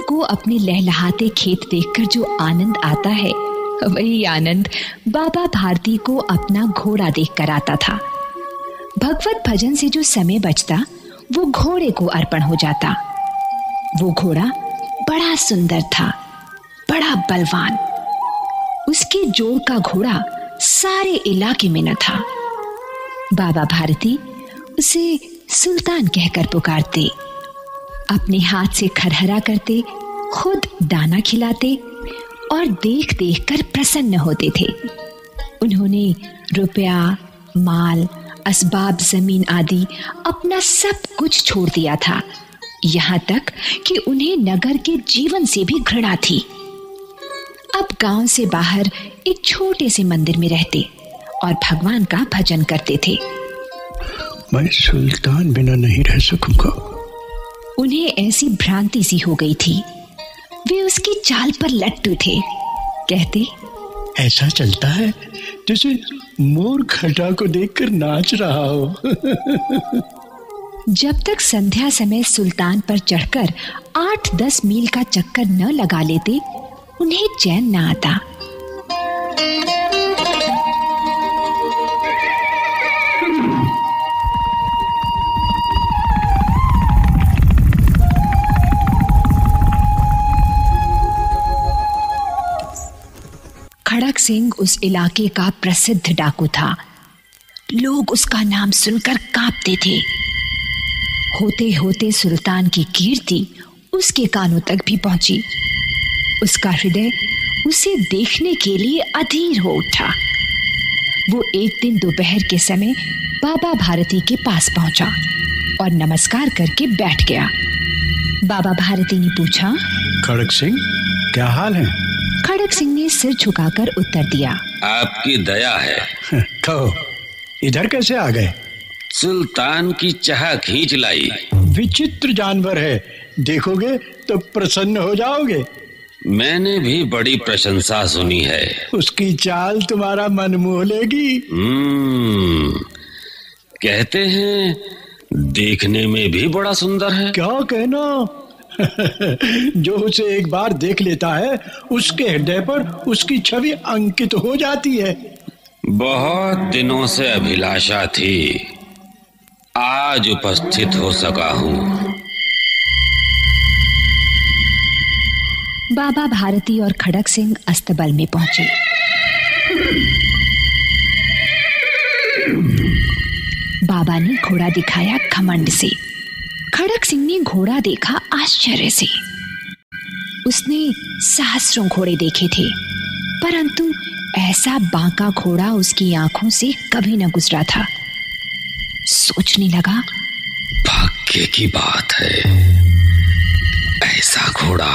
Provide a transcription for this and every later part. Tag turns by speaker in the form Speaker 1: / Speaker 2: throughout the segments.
Speaker 1: को अपने लहलहाते खेत देखकर जो आनंद आता है, वही आनंद बाबा भारती को अपना घोड़ा देखकर आता था। भगवत भजन से जो समय बचता वो घोड़े को अर्पण हो जाता। वो घोड़ा बड़ा सुंदर था, बड़ा बलवान। उसके जोड़ का घोड़ा सारे इलाके में न था। बाबा भारती उसे सुल्तान कहकर पुकारते, अपने हाथ से खरहरा करते, खुद दाना खिलाते और देख देख कर प्रसन्न होते थे। उन्होंने रुपया, माल, असबाब, जमीन आदि अपना सब कुछ छोड़ दिया था, यहाँ तक कि उन्हें नगर के जीवन से भी घृणा थी। अब गांव से बाहर एक छोटे से मंदिर में रहते और भगवान का भजन करते थे।
Speaker 2: मैं सुल्तान बिना नहीं रह सकूंगा।
Speaker 1: उन्हें ऐसी भ्रांति सी हो गई थी। वे उसकी चाल पर लट्टू थे। कहते,
Speaker 2: ऐसा चलता है जैसे मोर घटा को देखकर नाच रहा हो।
Speaker 1: जब तक संध्या समय सुल्तान पर चढ़कर 8-10 मील का चक्कर न लगा लेते, उन्हें चैन न आता। खड़क सिंह उस इलाके का प्रसिद्ध डाकू था। लोग उसका नाम सुनकर कांपते थे। होते होते सुल्तान की कीर्ति उसके कानों तक भी पहुंची। उसका हृदय उसे देखने के लिए अधीर हो उठा। वो एक दिन दोपहर के समय बाबा भारती के पास पहुंचा और नमस्कार करके बैठ गया। बाबा भारती ने पूछा,
Speaker 2: खड़क सिंह, क्या हाल है?
Speaker 1: खड़क सिंह ने सिर झुकाकर उत्तर दिया,
Speaker 3: आपकी दया है।
Speaker 2: तो इधर कैसे आ गए?
Speaker 3: सुल्तान की चाह खींच लाई।
Speaker 2: विचित्र जानवर है, देखोगे तो प्रसन्न हो जाओगे।
Speaker 3: मैंने भी बड़ी प्रशंसा सुनी है।
Speaker 2: उसकी चाल तुम्हारा मन मोह लेगी।
Speaker 3: कहते हैं देखने में भी बड़ा सुंदर है।
Speaker 2: क्या कहना? जो उसे एक बार देख लेता है, उसके हृदय पर उसकी छवि अंकित हो जाती है।
Speaker 3: बहुत दिनों से अभिलाषा थी, आज उपस्थित हो सका हूँ।
Speaker 1: बाबा भारती और खड़क सिंह अस्तबल में पहुंचे। बाबा ने घोड़ा दिखाया घमंड से। खड़क सिंह ने घोड़ा देखा आश्चर्य से। उसने सहस्रों घोड़े देखे थे, परंतु ऐसा बांका घोड़ा उसकी आंखों से कभी न गुजरा था। सोचने लगा,
Speaker 3: भाग्य की बात है, ऐसा घोड़ा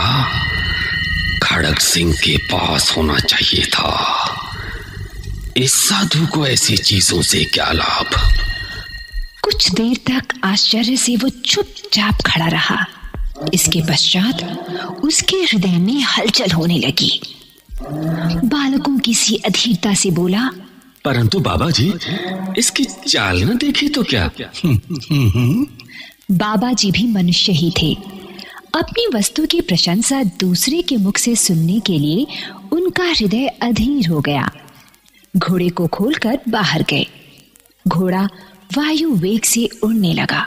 Speaker 3: खड़क सिंह के पास होना चाहिए था। इस साधु को ऐसी चीजों से क्या लाभ।
Speaker 1: कुछ देर तक आश्चर्य से वो चुपचाप खड़ा रहा। इसके पश्चात उसके हृदय में हलचल होने लगी। बालकों की सी अधीरता से बोला,
Speaker 3: परंतु बाबा जी, इसकी चाल न देखी तो क्या?
Speaker 1: बाबा जी भी मनुष्य ही थे। अपनी वस्तु की प्रशंसा दूसरे के मुख से सुनने के लिए उनका हृदय अधीर हो गया। घोड़े को खोलकर बाहर गए। घोड़ा वायु वेग से उड़ने लगा।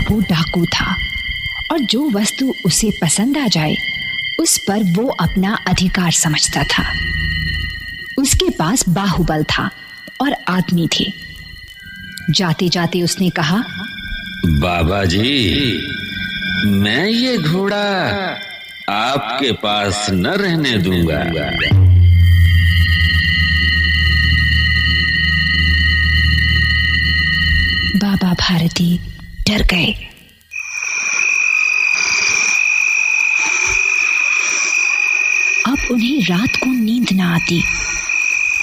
Speaker 1: वो डाकू था और जो वस्तु उसे पसंद आ जाए उस पर वो अपना अधिकार समझता था। उसके पास बाहुबल था और आदमी थे। जाते जाते उसने कहा,
Speaker 3: बाबा जी, मैं ये घोड़ा आपके पास न रहने दूंगा।
Speaker 1: बाबा भारती डर गए। अब उन्हें रात को नींद न आती।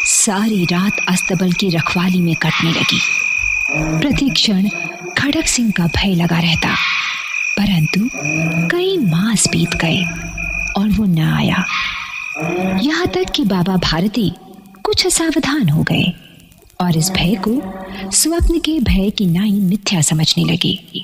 Speaker 1: सारी रात अस्तबल की रखवाली में कटने लगी। प्रतिक्षण खड़क सिंह का भय लगा रहता, परंतु कई मास बीत गए और वो न आया। यहाँ तक कि बाबा भारती कुछ असावधान हो गए और इस भय को स्वप्न के भय की नाई मिथ्या समझने लगे।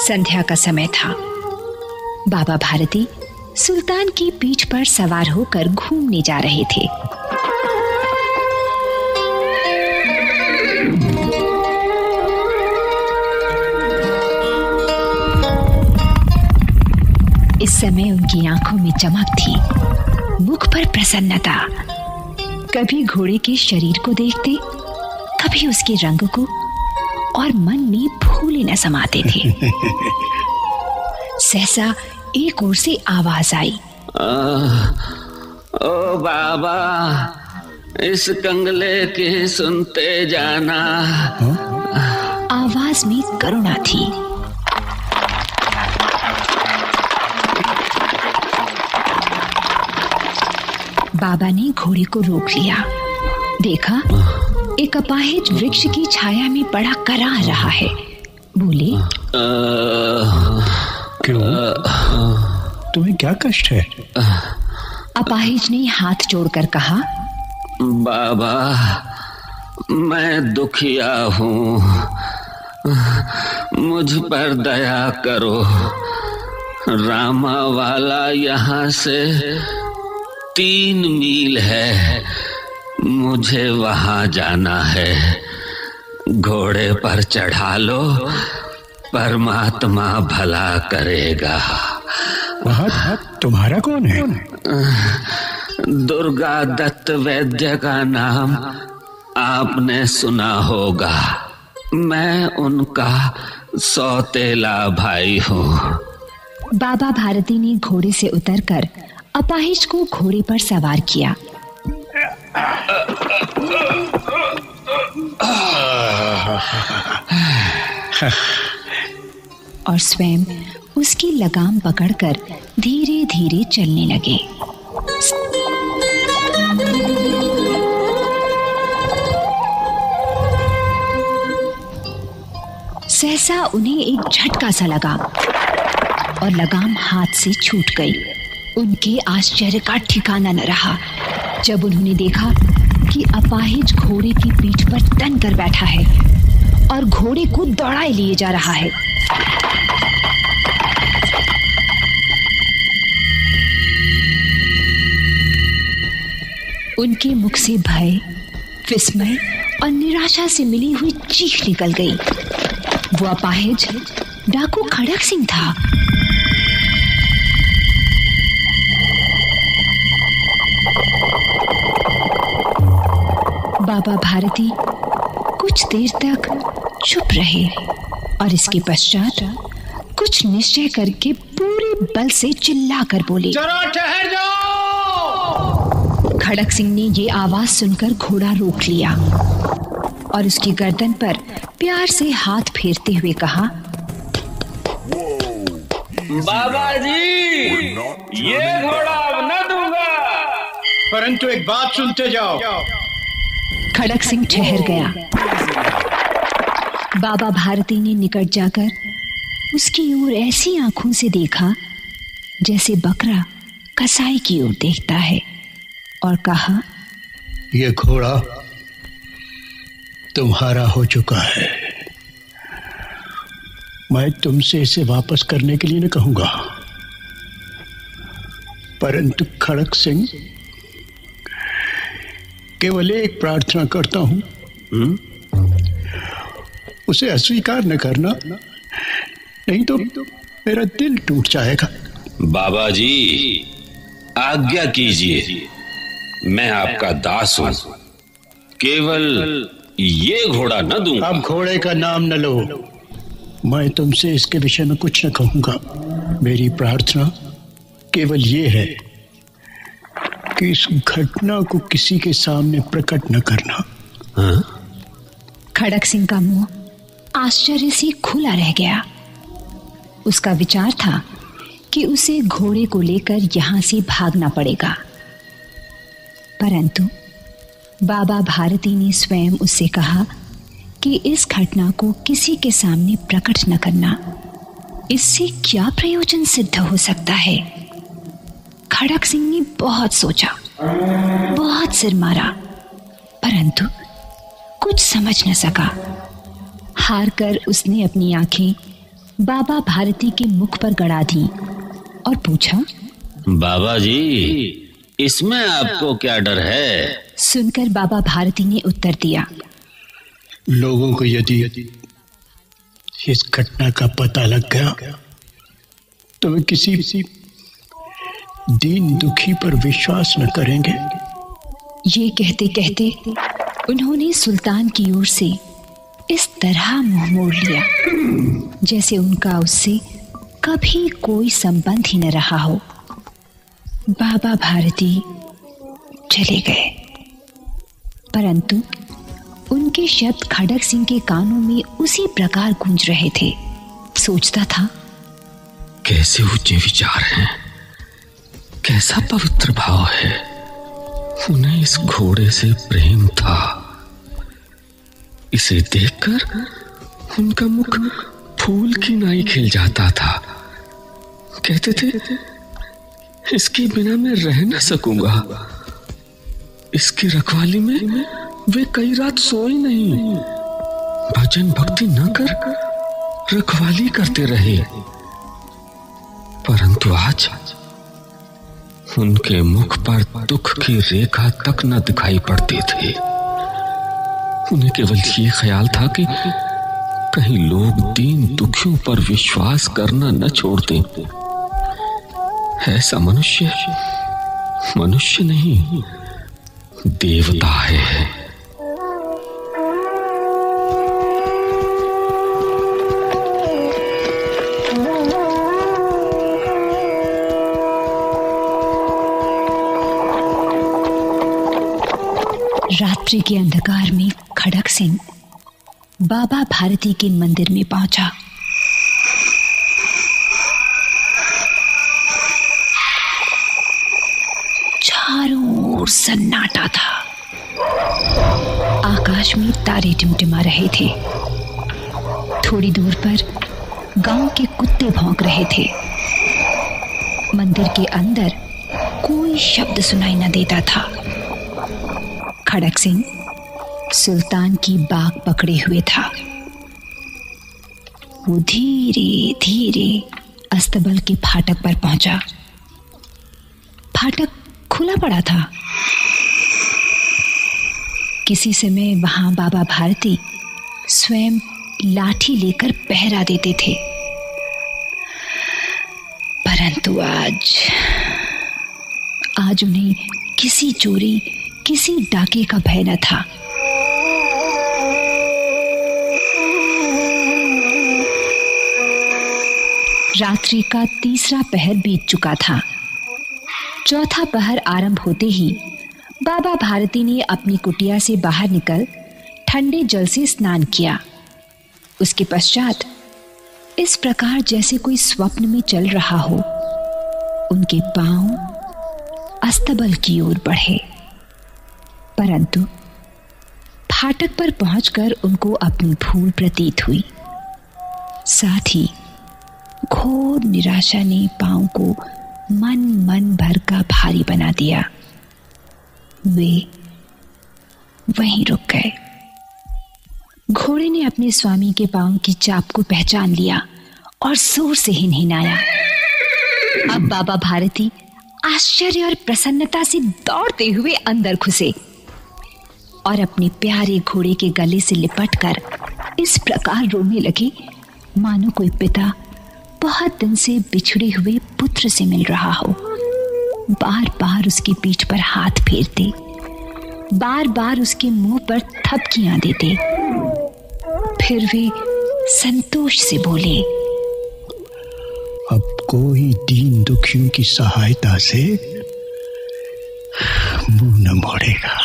Speaker 1: संध्या का समय था। बाबा भारती सुल्तान की पीठ पर सवार होकर घूमने जा रहे थे। इस समय उनकी आंखों में चमक थी, मुख पर प्रसन्नता। कभी घोड़े के शरीर को देखते, कभी उसके रंग को, और मन में फूले न समाते थे। सहसा एक ओर से आवाज आई,
Speaker 3: ओ बाबा, इस कंगले की सुनते जाना।
Speaker 1: आवाज में करुणा थी। बाबा ने घोड़े को रोक लिया। देखा, एक अपाहिज वृक्ष की छाया में बड़ा कराह रहा है। बोले,
Speaker 2: क्यों? तुम्हें क्या कष्ट है?
Speaker 1: अपाहिज ने हाथ जोड़कर कहा,
Speaker 3: बाबा, मैं दुखिया हूँ, मुझ पर दया करो। रामा वाला यहाँ से 3 मील है, मुझे वहां जाना है। घोड़े पर चढ़ा लो, परमात्मा भला करेगा।
Speaker 2: वहाँ तुम्हारा कौन है?
Speaker 3: दुर्गा दत्त वैद्य का नाम आपने सुना होगा। मैं उनका सौतेला भाई हूँ।
Speaker 1: बाबा भारती ने घोड़े से उतरकर अपाहिज को घोड़े पर सवार किया। और स्वयं उसकी लगाम पकड़कर धीरे धीरे चलने लगे। सहसा उन्हें एक झटका सा लगा और लगाम हाथ से छूट गई। उनके आश्चर्य का ठिकाना न रहा जब उन्होंने देखा कि अपाहिज घोड़े की पीठ पर तन कर बैठा है और घोड़े को दौड़ाए लिए जा रहा है। उनके मुख से भय, विस्मय और निराशा से मिली हुई चीख निकल गई। वो अपाहिज डाकू खड़क सिंह था। बाबा भारती कुछ देर तक चुप रहे और इसके पश्चात कुछ निश्चय करके पूरे बल से चिल्लाकर बोले,
Speaker 2: जरा ठहर जाओ।
Speaker 1: खड़क सिंह ने ये आवाज सुनकर घोड़ा रोक लिया और उसकी गर्दन पर प्यार से हाथ फेरते हुए कहा,
Speaker 3: बाबा जी, ये घोड़ा अब न दूंगा।
Speaker 2: परंतु एक बात सुनते जाओ।
Speaker 1: खड़क सिंह ठहर गया। बाबा भारती ने निकट जाकर उसकी ओर ऐसी आंखों से देखा जैसे बकरा कसाई की ओर देखता है और कहा,
Speaker 2: ये घोड़ा तुम्हारा हो चुका है। मैं तुमसे इसे वापस करने के लिए न कहूंगा, परंतु खड़क सिंह, केवल एक प्रार्थना करता हूं, उसे अस्वीकार न करना, नहीं तो मेरा दिल टूट जाएगा।
Speaker 3: बाबा जी, आज्ञा कीजिए, मैं आपका दास हूं, केवल ये घोड़ा न दूंगा।
Speaker 2: अब घोड़े का नाम न लो, मैं तुमसे इसके विषय में कुछ न कहूंगा। मेरी प्रार्थना केवल ये है कि इस घटना को किसी के सामने प्रकट न करना।
Speaker 3: हाँ?
Speaker 1: खड़क सिंह का मुंह आश्चर्य से खुला रह गया। उसका विचार था कि उसे घोड़े को लेकर यहां से भागना पड़ेगा, परंतु बाबा भारती ने स्वयं उससे कहा कि इस घटना को किसी के सामने प्रकट न करना, इससे क्या प्रयोजन सिद्ध हो सकता है। खड़क सिंह ने बहुत सोचा, बहुत सिर मारा, परंतु कुछ समझ न सका। हार कर उसने अपनी आंखें बाबा भारती के मुख पर गड़ा दी और पूछा,
Speaker 3: बाबा जी, इसमें आपको क्या डर है?
Speaker 1: सुनकर बाबा भारती ने उत्तर दिया,
Speaker 2: लोगों को यदि इस घटना का पता लग गया तो वे किसी दीन दुखी पर विश्वास न करेंगे।
Speaker 1: ये कहते कहते उन्होंने सुल्तान की ओर से इस तरह मुंह मोड़ लिया जैसे उनका उससे कभी कोई संबंध ही न रहा हो। बाबा भारती चले गए, परंतु उनके शब्द खड़क सिंह के कानों में उसी प्रकार गूंज रहे थे। सोचता था,
Speaker 3: कैसे ऊंचे विचार हैं, कैसा पवित्र भाव है। उन्हें इस घोड़े से प्रेम था। इसे देखकर उनका मुख फूल की नाई खिल जाता था। कहते थे, इसके बिना मैं रह न सकूंगा। इसकी रखवाली में वे कई रात सोए नहीं, भजन भक्ति न कर रखवाली करते रहे। परंतु आज उनके मुख पर दुख की रेखा तक न दिखाई पड़ती थी। उन्हें केवल ये ख्याल था कि कहीं लोग दीन दुखियों पर विश्वास करना न छोड़ दें। ऐसा मनुष्य मनुष्य नहीं, देवता है।
Speaker 1: रात्रि के अंधकार में खड़क सिंह बाबा भारती के मंदिर में पहुंचा। चारों ओर सन्नाटा था। आकाश में तारे टिमटिमा रहे थे। थोड़ी दूर पर गांव के कुत्ते भौंक रहे थे। मंदिर के अंदर कोई शब्द सुनाई न देता था। खड़क सिंह सुल्तान की बाग पकड़े हुए था। वो धीरे धीरे अस्तबल के फाटक पर पहुंचा। फाटक खुला पड़ा था। किसी समय वहां बाबा भारती स्वयं लाठी लेकर पहरा देते थे, परंतु आज उन्हें किसी चोरी, किसी डाके का भय न था। रात्रि का तीसरा पहर बीत चुका था। चौथा पहर आरंभ होते ही बाबा भारती ने अपनी कुटिया से बाहर निकल ठंडे जल से स्नान किया। उसके पश्चात इस प्रकार जैसे कोई स्वप्न में चल रहा हो, उनके पांव अस्तबल की ओर बढ़े, परंतु फाटक पर पहुंचकर उनको अपनी भूल प्रतीत हुई। साथ ही घोर निराशा ने पांव को मन भर का भारी बना दिया। वे वहीं रुक गए। घोड़े ने अपने स्वामी के पांव की चाप को पहचान लिया और जोर से हिनहिनाया। अब बाबा भारती आश्चर्य और प्रसन्नता से दौड़ते हुए अंदर घुसे और अपने प्यारे घोड़े के गले से लिपटकर इस प्रकार रोने लगे मानो कोई पिता बहुत दिन से बिछड़े हुए पुत्र से मिल रहा हो। बार बार उसकी पीठ पर हाथ फेरते, बार बार उसके मुंह पर थपकियां देते। फिर वे संतोष से बोले,
Speaker 2: अब कोई दीन दुखियों की सहायता से मुंह न मोड़ेगा।